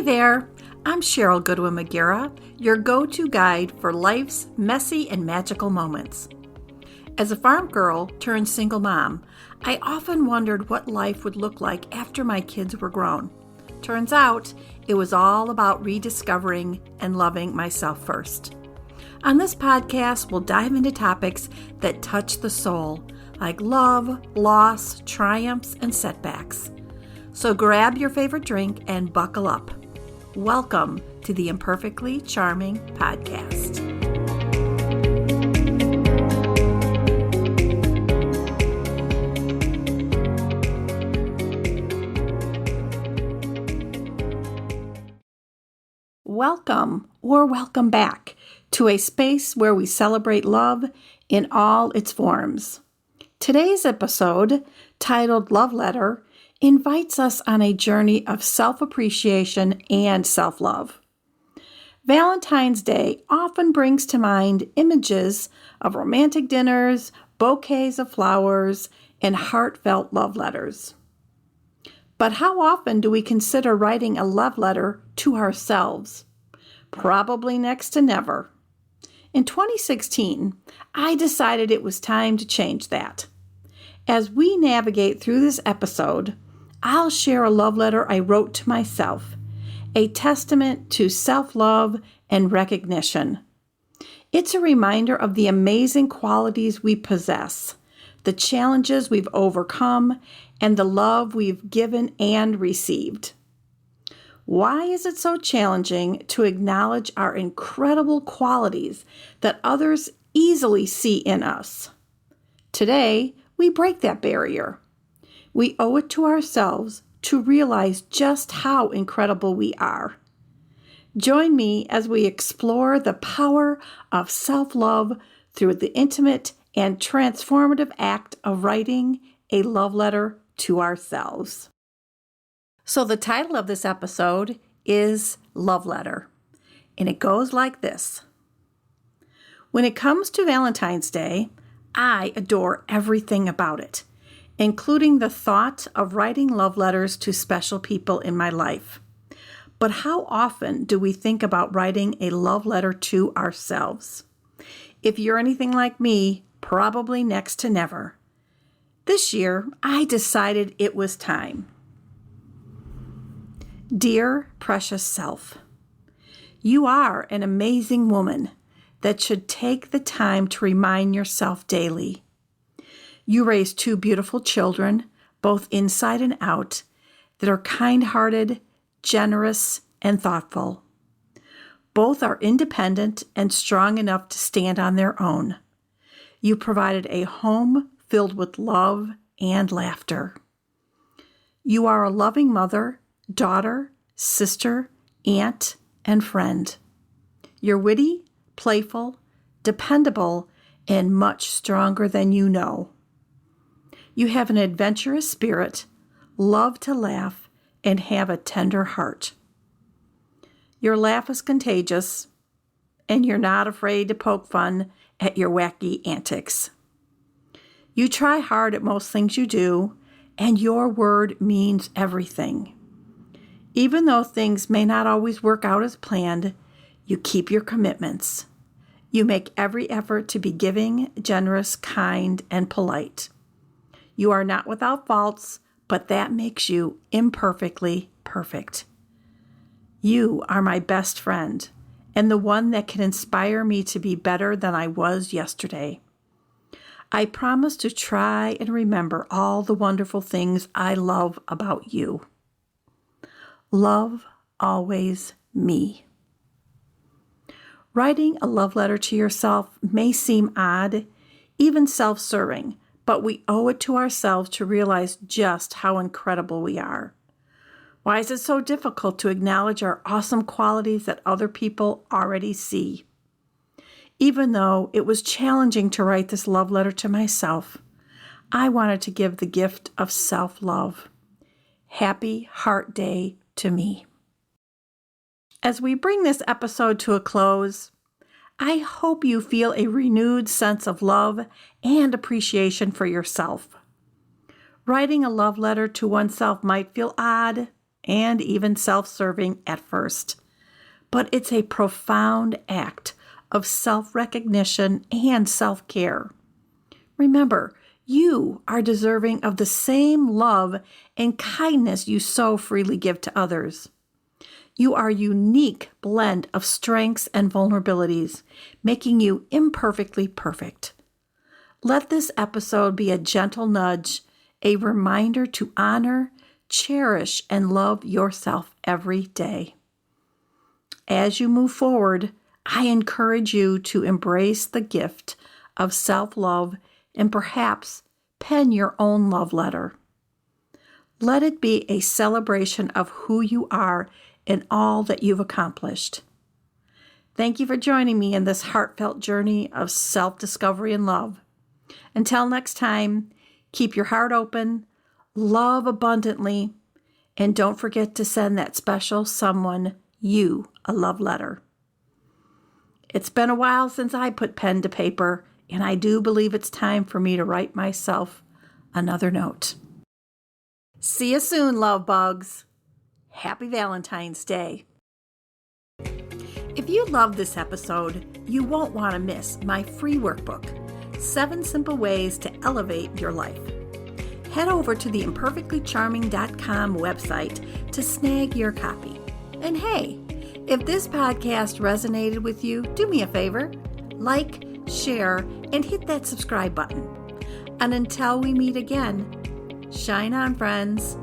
there, I'm Sheryl Goodwin Magiera, your go-to guide for life's messy and magical moments. As a farm girl turned single mom, I often wondered what life would look like after my kids were grown. Turns out, it was all about rediscovering and loving myself first. On this podcast, we'll dive into topics that touch the soul, like love, loss, triumphs, and setbacks. So grab your favorite drink and buckle up. Welcome to the Imperfectly Charming Podcast. Welcome back to a space where we celebrate love in all its forms. Today's episode, titled Love Letter, invites us on a journey of self-appreciation and self-love. Valentine's Day often brings to mind images of romantic dinners, bouquets of flowers, and heartfelt love letters. But how often do we consider writing a love letter to ourselves? Probably next to never. In 2016, I decided it was time to change that. As we navigate through this episode, I'll share a love letter I wrote to myself, a testament to self-love and recognition. It's a reminder of the amazing qualities we possess, the challenges we've overcome, and the love we've given and received. Why is it so challenging to acknowledge our incredible qualities that others easily see in us? Today, we break that barrier. We owe it to ourselves to realize just how incredible we are. Join me as we explore the power of self-love through the intimate and transformative act of writing a love letter to ourselves. So the title of this episode is Love Letter, and it goes like this. When it comes to Valentine's Day, I adore everything about it, including the thought of writing love letters to special people in my life. But how often do we think about writing a love letter to ourselves? If you're anything like me, probably next to never. This year, I decided it was time. Dear precious self, you are an amazing woman that should take the time to remind yourself daily. You raise two beautiful children, both inside and out, that are kind-hearted, generous, and thoughtful. Both are independent and strong enough to stand on their own. You provided a home filled with love and laughter. You are a loving mother, daughter, sister, aunt, and friend. You're witty, playful, dependable, and much stronger than you know. You have an adventurous spirit, love to laugh, and have a tender heart. Your laugh is contagious, and you're not afraid to poke fun at your wacky antics. You try hard at most things you do, and your word means everything. Even though things may not always work out as planned, you keep your commitments. You make every effort to be giving, generous, kind, and polite. You are not without faults, but that makes you imperfectly perfect. You are my best friend, and the one that can inspire me to be better than I was yesterday. I promise to try and remember all the wonderful things I love about you. Love always me. Writing a love letter to yourself may seem odd, even self-serving, but we owe it to ourselves to realize just how incredible we are. Why is it so difficult to acknowledge our awesome qualities that other people already see? Even though it was challenging to write this love letter to myself, I wanted to give the gift of self-love. Happy Heart Day to me. As we bring this episode to a close, I hope you feel a renewed sense of love and appreciation for yourself. Writing a love letter to oneself might feel odd, and even self-serving at first. But it's a profound act of self-recognition and self-care. Remember, you are deserving of the same love and kindness you so freely give to others. You are a unique blend of strengths and vulnerabilities, making you imperfectly perfect. Let this episode be a gentle nudge, a reminder to honor, cherish, and love yourself every day. As you move forward, I encourage you to embrace the gift of self-love and perhaps pen your own love letter. Let it be a celebration of who you are and all that you've accomplished. Thank you for joining me in this heartfelt journey of self-discovery and love. Until next time, keep your heart open, love abundantly, and don't forget to send that special someone you a love letter. It's been a while since I put pen to paper, and I do believe it's time for me to write myself another note. See you soon, love bugs. Happy Valentine's Day. If you love this episode, you won't want to miss my free workbook, 7 Simple Ways to Elevate Your Life. Head over to the imperfectlycharming.com website to snag your copy. And hey, if this podcast resonated with you, do me a favor, like, share, and hit that subscribe button. And until we meet again, shine on, friends.